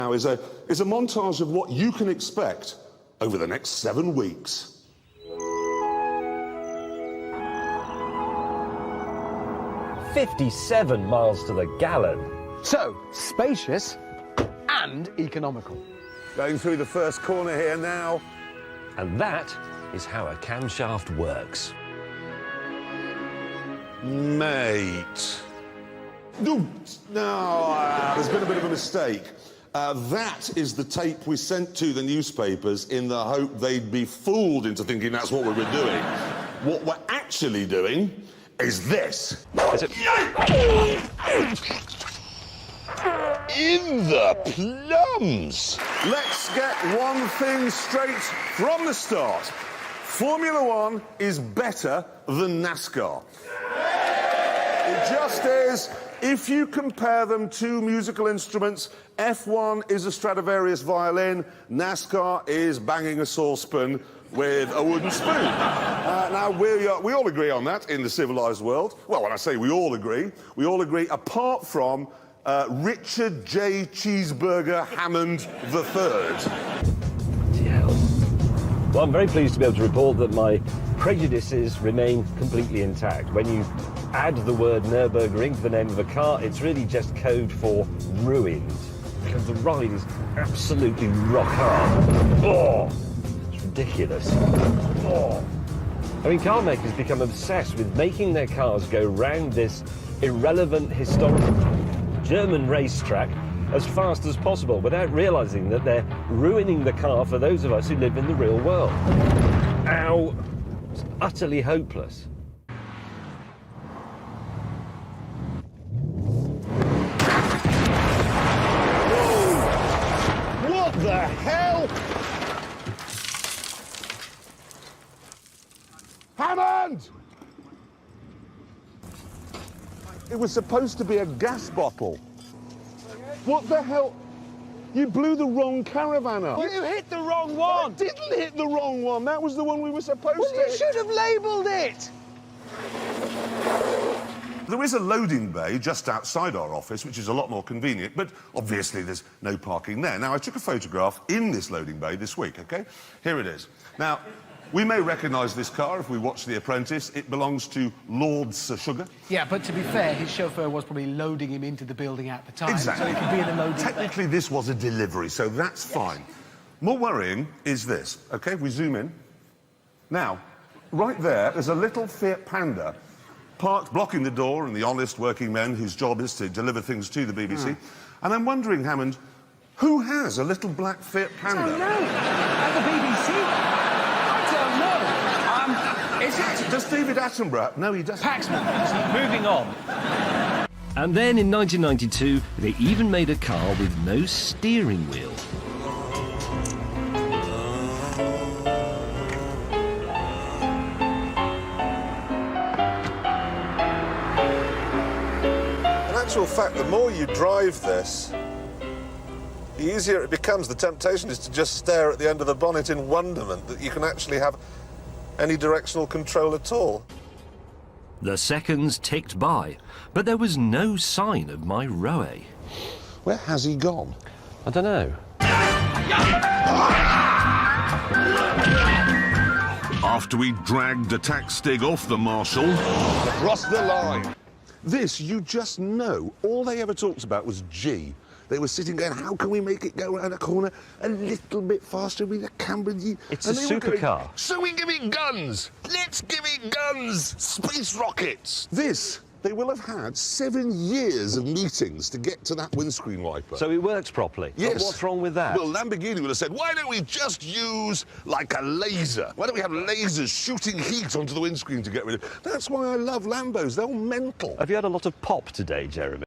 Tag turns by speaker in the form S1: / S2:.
S1: Now is a montage of what you can expect over the next 7 weeks.
S2: "57 miles to the gallon."
S3: So, spacious and economical.
S4: Going through the first corner here now.
S2: And that is how a camshaft works.
S1: Mate. No, there's been a bit of a mistake. That is the tape we sent to the newspapers in the hope they'd be fooled into thinking that's what we were doing. What we're actually doing is this.
S2: Is it?
S1: In the plums! Let's get one thing straight from the start. Formula One is better than NASCAR. It just is. If you compare them to musical instruments, F1 is a Stradivarius violin, NASCAR is banging a saucepan with a wooden spoon. Now, we all agree on that in the civilised world. Well, when I say we all agree apart from Richard J. Cheeseburger Hammond III.
S2: Well, I'm very pleased to be able to report that my prejudices remain completely intact. When you add the word Nürburgring to the name of a car, it's really just code for ruined, because the ride is absolutely rock hard. Oh, it's ridiculous. Oh. I mean, car makers become obsessed with making their cars go round this irrelevant historical German racetrack as fast as possible without realising that they're ruining the car for those of us who live in the real world. Ow! It's utterly hopeless.
S1: Whoa! What the hell? Hammond! It was supposed to be a gas bottle. What the hell? You blew the wrong caravan up.
S3: You hit the wrong one.
S1: I didn't hit the wrong one. That was the one we were supposed to
S3: Well, you
S1: hit.
S3: should have labelled it.
S1: There is a loading bay just outside our office, which is a lot more convenient, but obviously there's no parking there. Now, I took a photograph in this loading bay this week, OK? Here it is. Now, we may recognise this car if we watch The Apprentice. It belongs to Lord Sir Sugar.
S3: Yeah, but to be fair, his chauffeur was probably loading him into the building at the time.
S1: Exactly.
S3: So he could be in a loading bay.
S1: Technically, this was a delivery, so that's fine. More worrying is this, OK? We zoom in. Now, right there's a little Fiat Panda parked, blocking the door, and the honest working men whose job is to deliver things to the BBC. And I'm wondering, Hammond, who has a little black Fiat Panda?
S3: I don't know. At the BBC? Is it?
S1: Does David Attenborough? No, he doesn't.
S3: Paxman. Moving on.
S2: And then in 1992, they even made a car with no steering wheel.
S4: In actual fact, the more you drive this, the easier it becomes. The temptation is to just stare at the end of the bonnet in wonderment that you can actually have any directional control at all.
S2: The seconds ticked by, but there was no sign of my Roe.
S1: Where has he gone?
S2: I don't know.
S1: After we dragged Attack Stig off the Marshal, across the line. This, you just know, all they ever talked about was G. They were sitting going, how can we make it go around a corner a little bit faster with a camber?
S2: It's a supercar.
S1: So we give it guns. Let's give it guns. Space rockets. This, they will have had 7 years of meetings to get to that windscreen wiper.
S2: So it works properly?
S1: Yes.
S2: But what's wrong with that?
S1: Well, Lamborghini would have said, why don't we just use, like, a laser? Why don't we have lasers shooting heat onto the windscreen to get rid of it? That's why I love Lambos. They're all mental.
S2: Have you had a lot of pop today, Jeremy?